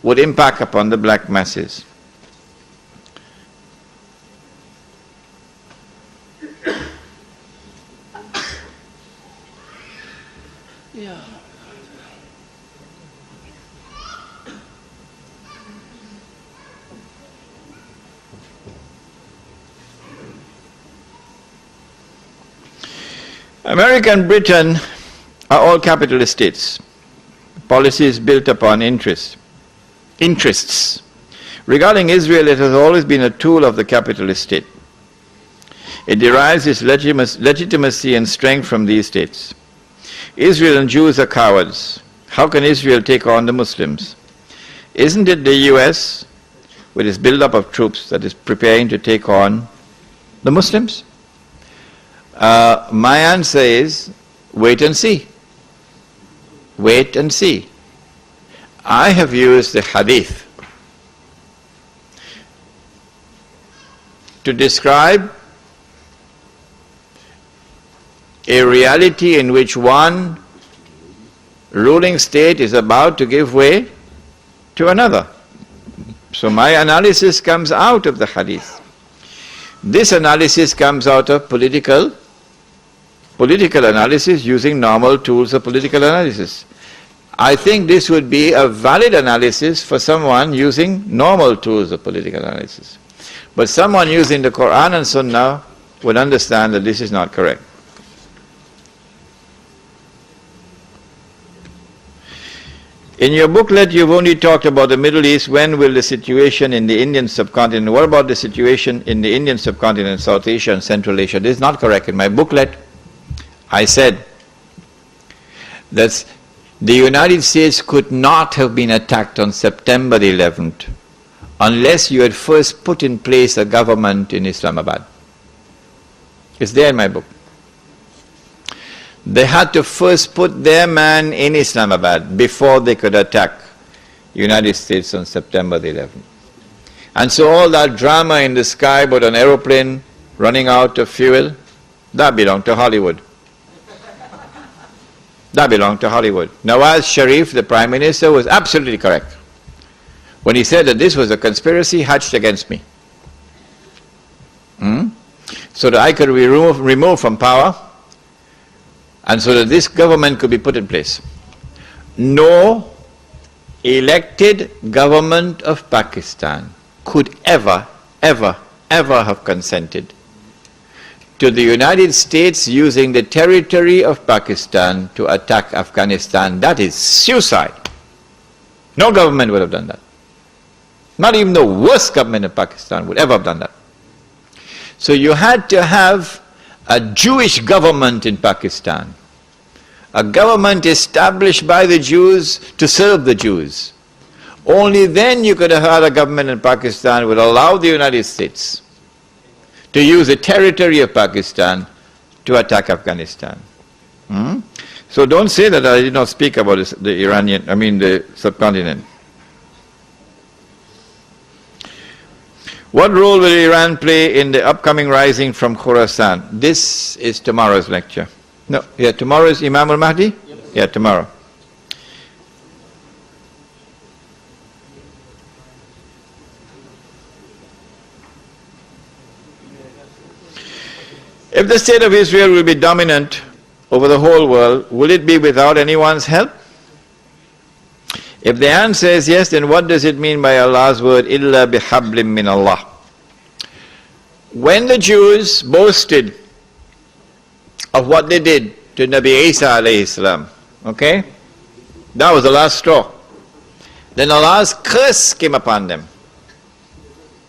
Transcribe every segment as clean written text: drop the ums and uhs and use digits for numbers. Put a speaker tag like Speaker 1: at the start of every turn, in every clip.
Speaker 1: would impact upon the black masses. America and Britain are all capitalist states. Policies built upon interests. Regarding Israel, it has always been a tool of the capitalist state. It derives its legitimacy and strength from these states. Israel and Jews are cowards. How can Israel take on the Muslims? Isn't it the US, with its build-up of troops, that is preparing to take on the Muslims? My answer is, wait and see. Wait and see. I have used the hadith to describe a reality in which one ruling state is about to give way to another. So my analysis comes out of the hadith. This analysis comes out of political analysis using normal tools of political analysis. I think this would be a valid analysis for someone using normal tools of political analysis. But someone using the Quran and Sunnah would understand that this is not correct. In your booklet, you've only talked about the Middle East. When will the situation in the Indian subcontinent? What about the situation in the Indian subcontinent, South Asia and Central Asia? This is not correct. In my booklet, I said that the United States could not have been attacked on September the 11th unless you had first put in place a government in Islamabad. It's there in my book. They had to first put their man in Islamabad before they could attack the United States on September the 11th. And so all that drama in the sky about an aeroplane running out of fuel, that belonged to Hollywood. That belonged to Hollywood. Nawaz Sharif, the Prime Minister, was absolutely correct when he said that this was a conspiracy hatched against me. So that I could be removed from power, and so that this government could be put in place. No elected government of Pakistan could ever have consented to the United States using the territory of Pakistan to attack Afghanistan. That is suicide. No government would have done that. Not even the worst government of Pakistan would ever have done that. So you had to have a Jewish government in Pakistan, a government established by the Jews to serve the Jews. Only then you could have had a government in Pakistan would allow the United States to use the territory of Pakistan to attack Afghanistan. So don't say that I did not speak about the subcontinent. What role will Iran play in the upcoming rising from Khorasan? This is tomorrow's lecture. No, yeah, tomorrow is Imam al-Mahdi? Yes. Yeah, tomorrow. If the state of Israel will be dominant over the whole world, will it be without anyone's help? If the answer is yes, then what does it mean by Allah's word, illa bihablim min Allah? When the Jews boasted of what they did to Nabi Isa alayhi salam, okay? That was the last straw. Then Allah's curse came upon them.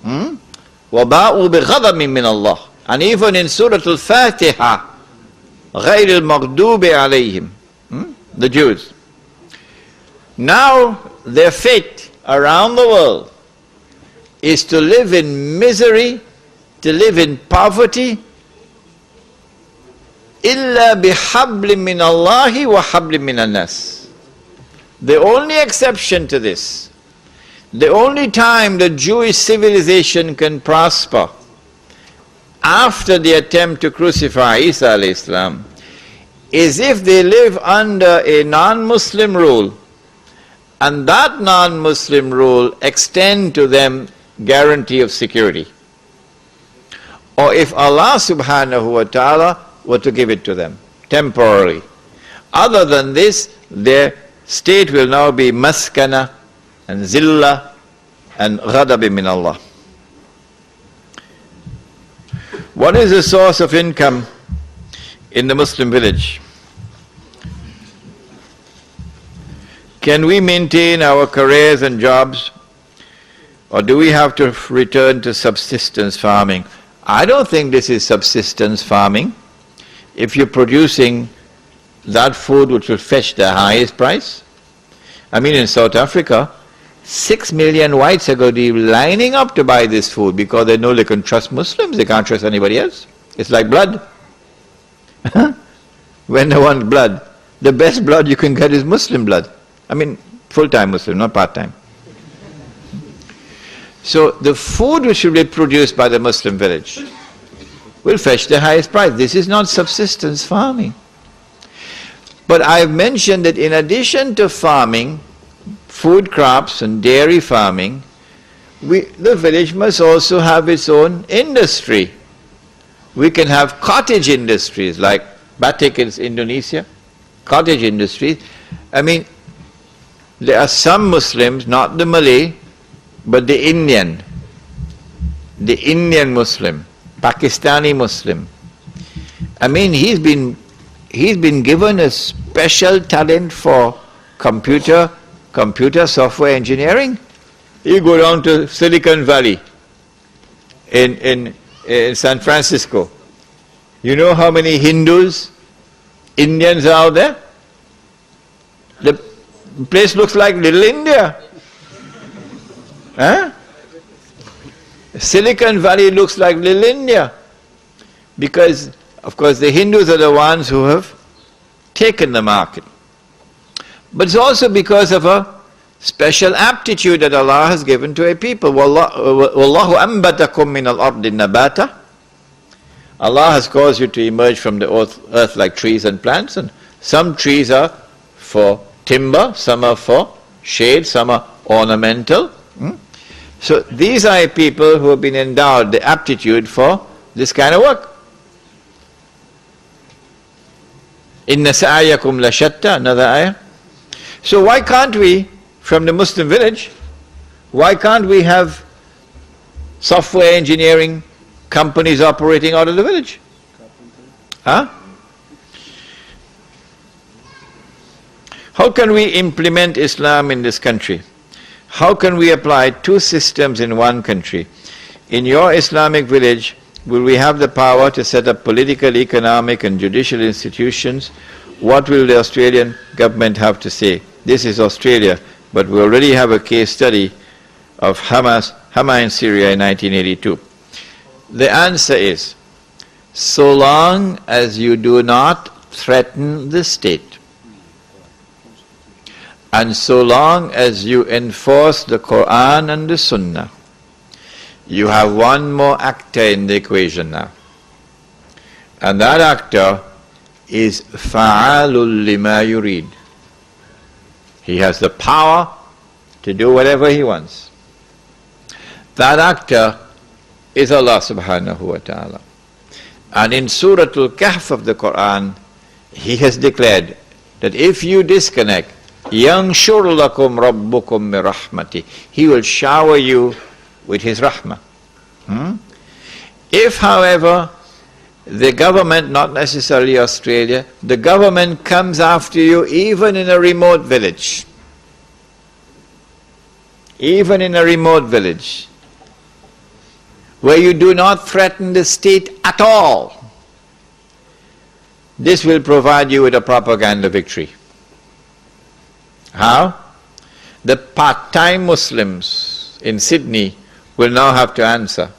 Speaker 1: وَبَاءُوا بِغَضَبٍ مِّنَ اللَّهِ. And even in Surah Al-Fatiha, غَيْرِ الْمَغْضُوبِ عَلَيْهِمْ, the Jews. Now their fate around the world is to live in misery, to live in poverty, إِلَّا بِحَبْلٍ مِّنَ اللَّهِ وَحَبْلٍ مِّنَ النَّاسِ. The only exception to this, the only time the Jewish civilization can prosper after the attempt to crucify Isa alayhi salam is if they live under a non-Muslim rule and that non-Muslim rule extend to them guarantee of security. Or if Allah subhanahu wa ta'ala were to give it to them temporarily. Other than this, their state will now be maskana and zillah and ghadab min Allah. What is the source of income in the Muslim village? Can we maintain our careers and jobs, or do we have to return to subsistence farming? I don't think this is subsistence farming. If you're producing that food which will fetch the highest price. I mean, in South Africa, 6 million whites are going to be lining up to buy this food because they know they can trust Muslims, they can't trust anybody else. It's like blood. When they want blood, the best blood you can get is Muslim blood. I mean, full-time Muslim, not part-time. So the food which will be produced by the Muslim village will fetch the highest price. This is not subsistence farming. But I've mentioned that in addition to farming, food crops and dairy farming, the village must also have its own industry. We can have cottage industries like batik in Indonesia, cottage industries. I mean, there are some Muslims, not the Malay, but the Indian Muslim, Pakistani Muslim. I mean, he's been given a special talent for computer software engineering. You go down to Silicon Valley in San Francisco. You know how many Hindus, Indians are out there? The place looks like Little India. Huh? Silicon Valley looks like Little India because, of course, the Hindus are the ones who have taken the market. But it's also because of a special aptitude that Allah has given to a people. Wallahu ambatakum min al-ardi nabata. Allah has caused you to emerge from the earth like trees and plants, and some trees are for timber, some are for shade, some are ornamental. So these are people who have been endowed the aptitude for this kind of work. Inna sa'ayakum la shatta, another ayah. So why can't we, from the Muslim village, why can't we have software engineering companies operating out of the village? Huh? How can we implement Islam in this country? How can we apply two systems in one country? In your Islamic village, will we have the power to set up political, economic and judicial institutions? What will the Australian government have to say? This is Australia, but we already have a case study of Hamas in Syria in 1982. The answer is, so long as you do not threaten the state, and so long as you enforce the Quran and the Sunnah, you have one more actor in the equation now. And that actor is fa'alul lima yurid. He has the power to do whatever he wants. That actor is Allah subhanahu wa ta'ala. And in Surah Al-Kahf of the Quran, He has declared that if you disconnect, يَنْشُرْ لَكُمْ رَبُّكُمْ مِرَحْمَتِهِ, He will shower you with His rahmah. If, however, the government, not necessarily Australia, the government comes after you even in a remote village, where you do not threaten the state at all, this will provide you with a propaganda victory. How? The part-time Muslims in Sydney will now have to answer.